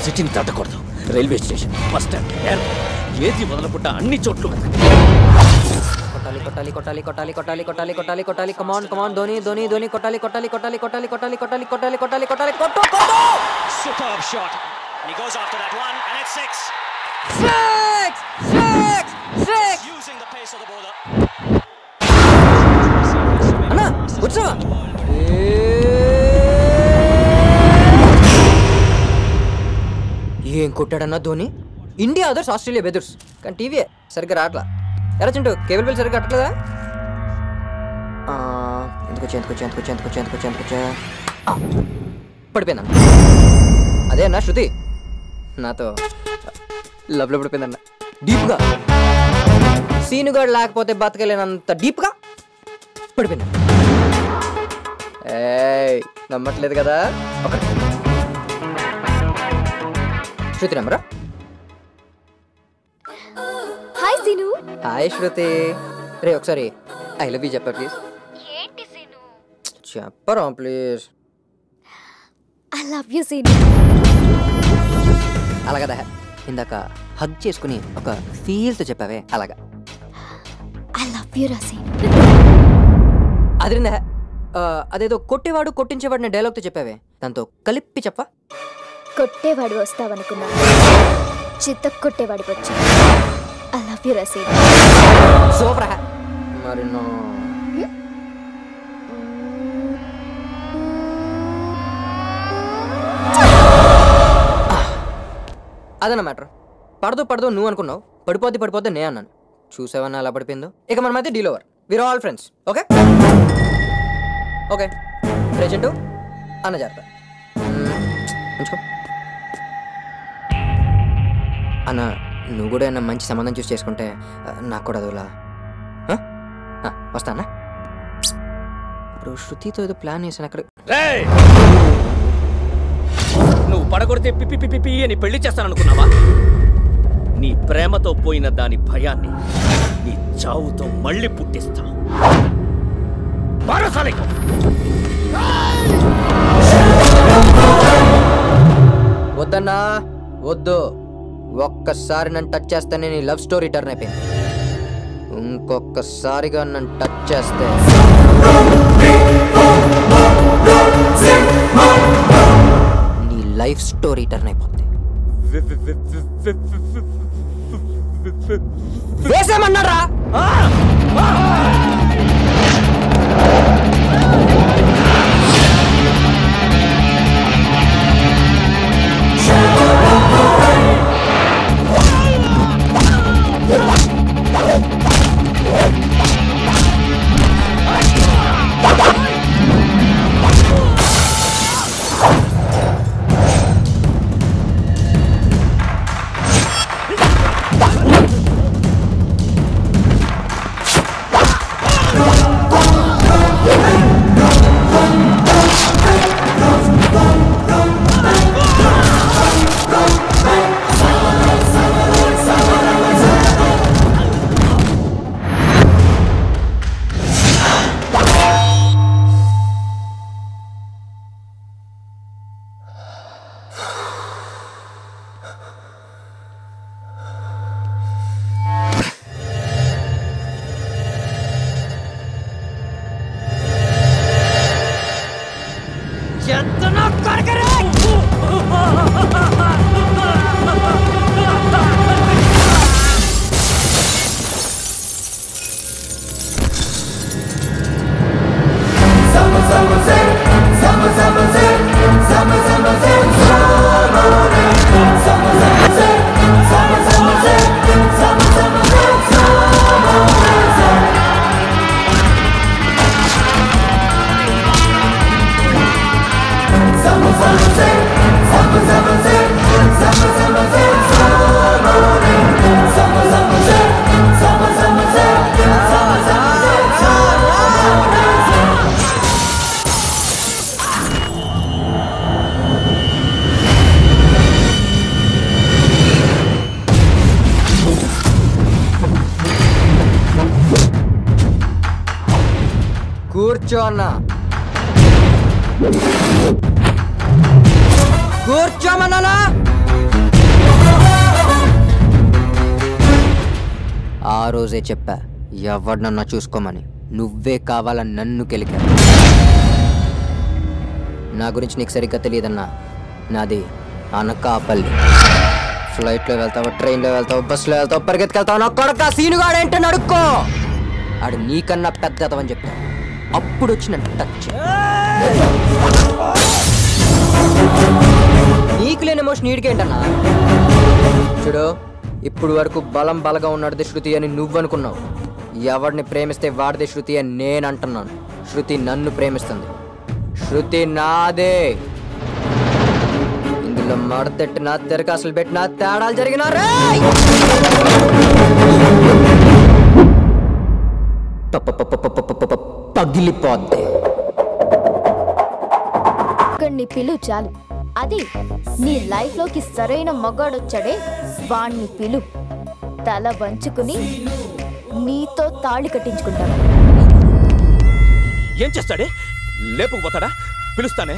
సిటీని దాటకూడదు. Railway station, bus stand, airport, ఏది వదలకుండా అన్ని చోట్ల కొట్టాలి కొట్టాలి కొట్టాలి కొట్టాలి కొట్టాలి కొట్టాలి కొట్టాలి కొట్టాలి కమాన్ కమాన్ ధోని ధోని ధోని కొట్టాలి కొట్టాలి కొట్టాలి కొట్టాలి కొట్టాలి కొట్టాలి కొట్టాలి కొట్టాలి కొట్టాలి కొట్టు కొట్టు. Superb shot. And he goes after that one and it's six. Six. Using the pace of the bowler. అన్నా వచ్చావా? ఏం కొట్టాడన్నా ధోని. ఇండియా అదర్స్, ఆస్ట్రేలియా బెదర్స్. కానీ టీవీ సరిగ్గా రావట్లా. ఎరా చింటూ, కేబుల్ బిల్ సరిగ్గా కట్టలేదా? ఎందుకొచ్చా పడిపోయిందన్న. అదే అన్న శృతి నాతో లవ్లో పడిపోయిందన్న. డీప్గా సీనుగాడు లేకపోతే బతకలేనంత డీప్గా పడిపోయిందన్న. ఏయ్ నమ్మట్లేదు కదా? ఒకటి శృతి నెంబరా? హాయ్ సీను. హాయ్ శృతి. రే ఒకసారి ఐ లవ్ యూ చెప్పా ప్లీజ్. ఏంటి సీను? చెప్పరా please. I love you Seenu. అలాగదా ఇందాక హగ్ చేసుకుని ఒక ఫీల్తో చెప్పావే అలాగా. ఐ లవ్ యూ రా సీను. అదిరిందా? అదేదో కొట్టేవాడు కొట్టించేవాడు నేను డైలాగ్తో చెప్పావే, దాంతో కలిపి చెప్పా. కొట్టేవాడు వస్తావనుకున్నా, చిత్త కొట్టేవాడికి వచ్చా. ఐ లవ్ యూ రా సీను. సూపర్. మరి అదన్న మ్యాటర్. పడదు నువ్వు అనుకున్నావు, పడిపోద్ది నేను అన్నాను. చూసావన్నా అలా పడిపోయిందో. ఇక మన మధ్య deal over. We are all friends. Okay okay. Present అన్న జాగ్రత్త ఉంచుకో అన్న. నువ్వు కూడా ఏమన్నా మంచి సంబంధం చూసి చేసుకుంటే నాకు కూడా అదోలా. వస్తా అన్న. ఇప్పుడు శృతితో ఏదో ప్లాన్ చేశాను అక్కడ. నువ్వు పడగొడితే పిప్పి పిప్పి పిప్పి అని పెళ్లి చేస్తాననుకున్నావా? నీ ప్రేమతో పోయిన దాని భయాన్ని నీ చావుతో మళ్ళీ పుట్టిస్తా. వద్దన్నా వద్దు. ఒక్కసారి నన్ను టచ్ చేస్తేనే నీ లవ్ స్టోరీ టర్న్ అయిపోయింది. ఇంకొకసారిగా నన్ను టచ్ చేస్తే నీ లైఫ్ స్టోరీ టర్న్ అయిపోతుంది. వేసేమన్నారా? కూర్చో అన్నా. కూర్చోమన్నానా? రోజే చెప్పా ఎవరినన్నా చూసుకోమని. నువ్వే కావాలని నన్ను కెలికా. నా గురించి నీకు సరిగ్గా తెలియదన్నా. నాది అనకాపల్లి. ఫ్లైట్లో వెళ్తావు, ట్రైన్లో వెళ్తావు, బస్సులో వెళ్తావు, పరిగెత్తుకెళ్తావు. నా కొడక సీనుగాడు ఏంటని అడుక్కో. ఆడు నీకన్నా పెద్దదవని చెప్పా. అప్పుడు వచ్చి నన్ను టచ్. నీకు లేని ఎమోషన్ నీడికేంటన్నా? చూడు, ఇప్పుడు వరకు బలం బలగా ఉన్నాడు శృతి అని నువ్వు అనుకున్నావు. ఎవడిని ప్రేమిస్తే వాడిదే శృతి అని నేను అంటున్నాను. శృతి నన్ను ప్రేమిస్తుంది. శృతి నాదే. ఇందులో మడతెట్టినా తెరకాసులు పెట్టినా తేడాలు జరిగినా పగిలిపోద్ది. నీ పిలు చాలు. అది నీ లైఫ్ లోకి సరైన మగాడొచ్చాడే వాణ్ణి పిలు. తల వంచుకుని నీతో తాళి కట్టించుకుంటాను. ఏం చేస్తాడే? లేపుకుపోతాడా? పిలుస్తానే.